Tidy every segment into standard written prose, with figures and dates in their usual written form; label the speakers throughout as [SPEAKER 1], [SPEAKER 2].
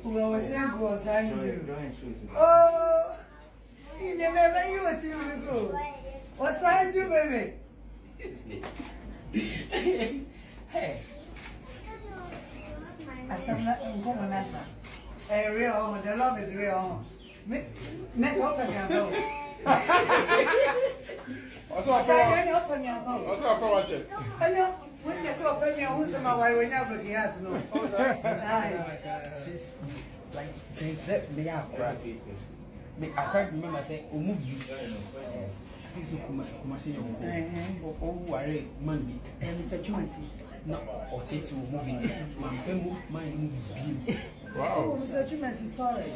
[SPEAKER 1] Oh, you never you were so. Osanju, baby. Hey. I said, not a real, the love is real. Next open your door. Open your door. I know. When you saw Penny, who's my way, we never get to know. Since they are practice. I heard remember say, "Oh, move you." I think so. Machine. Oh, worry, Monday. And it's a choice. No, or take to moving. My movie. Wow. Oh, Mr. Chumas is sorry.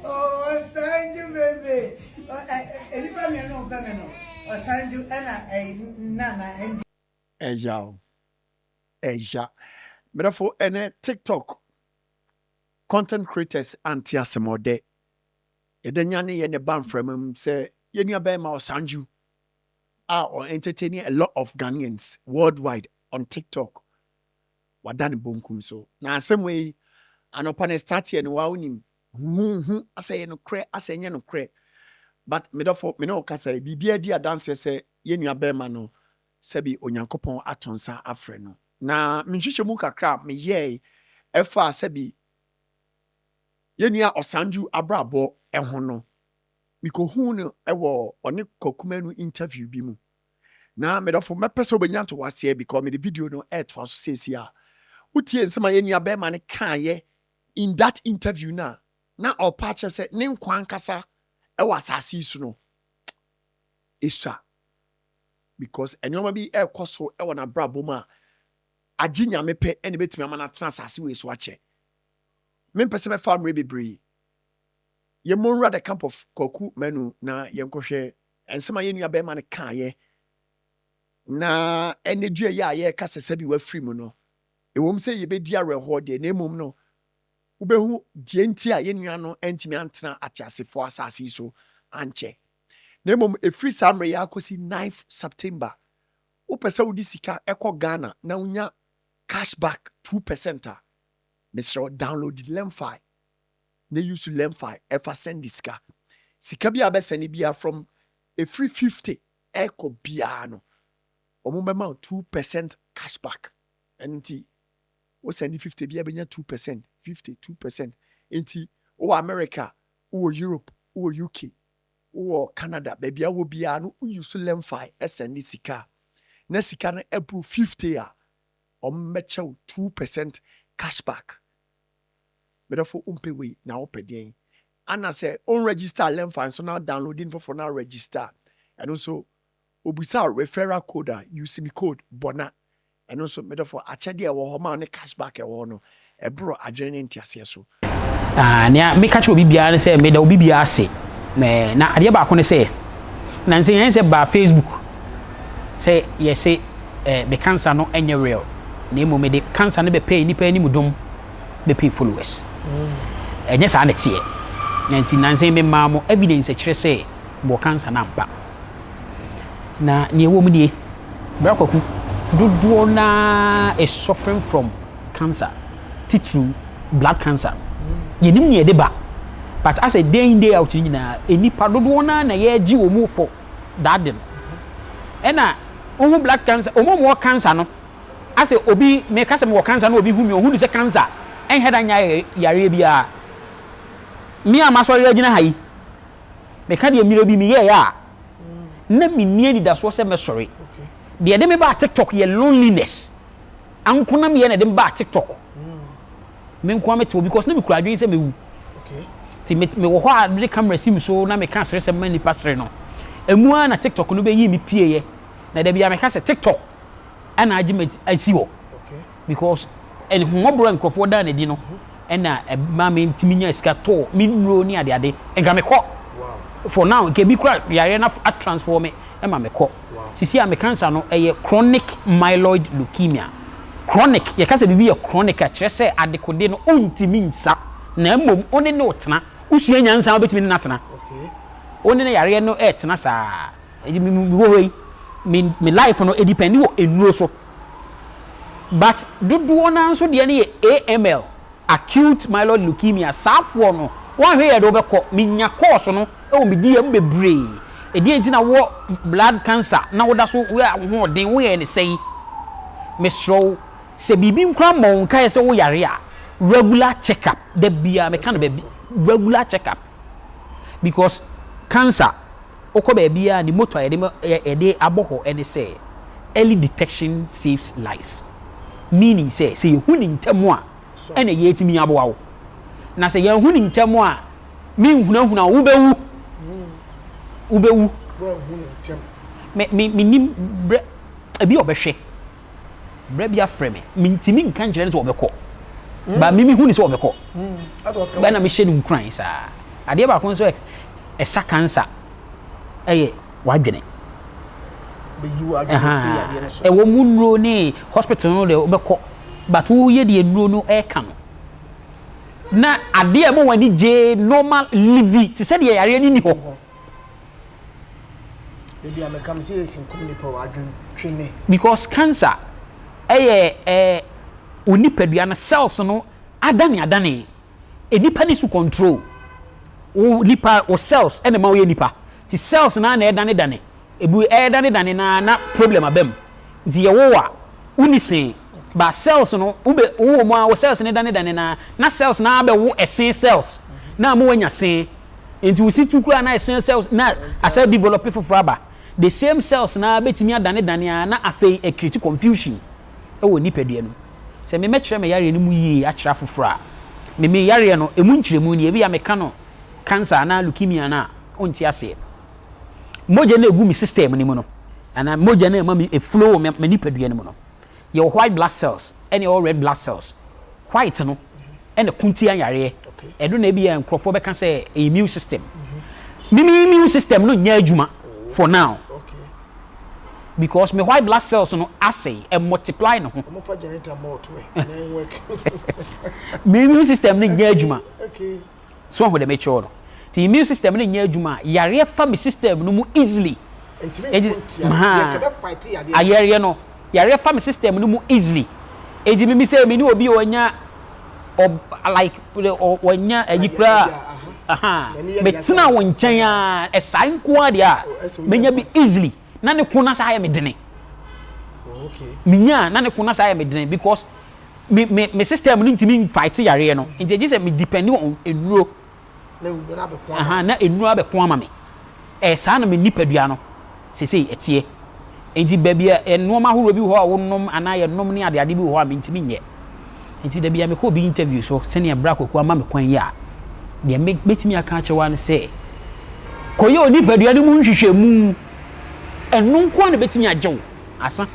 [SPEAKER 1] Oh, Osanju, baby. Anybody know Bemino? Osanju, Nana, and Asia. But for any TikTok content creators anti-asemode. Edenyani and the band from him say, Yenya Bema Osanju are entertaining a lot of Ghanaians worldwide on TikTok. Wadani bunkum so. Na same way, an open start and wowing. I say no cre, I say no cre. But me no kasa bibia dia dance say yenua bema no sebi onyankopon atonsa afre no. Na minhwehwe mu kakra me ye efa sebi yenua Osanju abrabo eho no. Miko hu no ewo one kokumanu interview bi mu. Na me pese obenyanto wase because me the video no to so sesia. Utie nsema yenua bema ne kan in that interview na opache se ne nkwan kasa ewa asase su no isa because enyoma bi ekoso ewa na brabo ma aginya mepe ene betimi amana tena asase we so ache me pese me farm bebre ye monra the camp of Kwaku Manu na yenkohwe ensema yenua be ma ne kan na ene dua ye kasa sabi wa free mu no ewom se ye be dia reho de na emom no ubehu dienti a yenua no entimi antena atiasefo asase so anche na emom efri samre ya akosi 9th September upesa udi sika eko Ghana na unya cashback 2% Mr. download Lemfi na use Lemfi efa send sika bia be send bia from a free 50 eko bia no omumema 2% cashback enti o send 50 bia benya 2% 52%. Enti o America, o Europe, o UK, o Canada, baby I will be no use Lemfi send sika. Na sika na April 50 o mecha 2% cashback. But for umpe we na open den. And I say on register Lemfi so now downloading for now register. And also obusa referral code use me code Bonah. And also for achade e wo ma ne cashback e wo no. Ebro adwene ntiase so
[SPEAKER 2] na me catch obi bia ne say me da obi bia ase na ade ba ko ne say na nse yen say ba Facebook say yes say the cancer no any real na emo me the cancer no be pay ni pa ni mudum be pay followers enye sa na tie na nse me ma mo evidence kire say bo cancer na mpa na ne ewo mu die bra Kwaku dodo na is suffering from cancer tissue blood cancer yenim ne deba but as a day out nyina enipa dodo na ye gi omu for that dem ena omu blood cancer omu mo cancer no as obi me kase me cancer no obi hu me ohu ni se cancer en heda nya yare bia me amaso ye gina hayi me ka de mire bi me ye ya na me nie ni da so se me sorry de de me ba TikTok ye loneliness ankona me ye na de ba TikTok me nko ameto because na me kura adwen se me wu okay ti me wo ho a de camera sim so na me ka sere se mani pasre no emu na TikTok no be yi me pie ye na da bia me ka se TikTok ana agi me asi wo okay because en homobro nkofo da na di no na ma me ntiminya sika to me nro ni ade ade enga me kɔ wow for now ke bi kura yare na a transform me ma me kɔ wow sisi a me cancer no chronic myeloid leukemia chronic ye kase bibi ye chronic a kire se adekode no ontimi nsa na mmom one ne otena usua nyansa obetimi ne natena okay one ne yare no etena sa me life no depend wo enuro so but dodoɔ na nso deɛ ne AML acute myeloid leukemia saafoɔ no wɔn hwɛ yɛ de wɔbɛkɔ minya course no ɛwɔ mi di yɛ bebree ɛdeɛ nti na wɔ blood cancer na wɔda so wɔ ahoɔden wɔyɛ ne sɛyi mesrɛw sɛ biribi nkura mmɔ wo nkae sɛ woyare a regular check-up da bia meka no baabi regular check-up because cancer okɔ baabi a ne moto a yɛde abɔ hɔ ɛne sɛ early detection saves lives meaning sɛ yɛhu ne ntɛm a ɛna yɛtumi aboa wo na sɛ yɛhu ne ntɛm a menhunahuna wobɛwu menim brɛ ebi ɔbɛhwɛ brɛ bi afrɛ me mentimi nka nkyerɛ ne sɛ ɔbɛkɔ ba mimi hu ne sɛ ɔbɛkɔ ba na mehyɛ no nkran saa adeɛ baako nso ɛsa cancer ɛyɛ wadwene ɛwɔ mu nnuro ne hospital no de ɔbɛkɔ but woyɛ deɛ nnuro no ɛka no na adeɛ mo wani gye normal living te sɛ deɛ yare ni hɔ because cancer ɛyɛ onipadua no cells no adane enipa ni su control o nipa o cells ɛna ma wo yɛ nipa ti cells na ɛdane ebu ɛdane na problem abem nti yɛ wo a unisen ba cells no ube wo mo a wo cells ne dane na cells na abɛ wo ɛsen cells na mo wanya sen nti wo si tukura na ɛsen cells na asa develop foforo aba the same cells na betimi adane na afei a create confusion ɛwɔ nipadua no sɛ me mɛkyerɛ me yare no mu yie akyerɛ foforo a me yare no emu nkyerɛmu ne ebi ya meka no cancer na leukemia na onti ase moja na egu mi system ni mu no ana moja na ma me flow me nipadua no mu no ye white blood cells and your red blood cells white no and kunti anyare edo na ebi ya nkrofo beka say immune system immune system no nya adwuma for now because me white blood cells no assay and multiply no ho
[SPEAKER 3] for generator more to it work
[SPEAKER 2] immune system no nya adwuma so ho de make sure no the immune system no nya adwuma yare fa me system no mu easily ayare no yare fa me system no mu easily edi me say me ni obi onya like onya ayipra betena won nkyɛn a ɛsan ko ade a menya bi easily na ne ko na sa ya me dene menya na ne ko na sa ya me dene because me system no ntimi fight yare no nti je say me depend on enuro na enuro abɛko ama me saa na me nipadua no sesei etie enti babia enoma horo bi ho a wonom ana ye nom ne ade bi ho a me ntimi nyɛ enti da bia me ko bi interview so sene bra Kwaku ama me kwan ya de me betimi aka kyewa ne se koyo nipadua ne mu nhwehwɛ mu enu nko na betimi agyew asa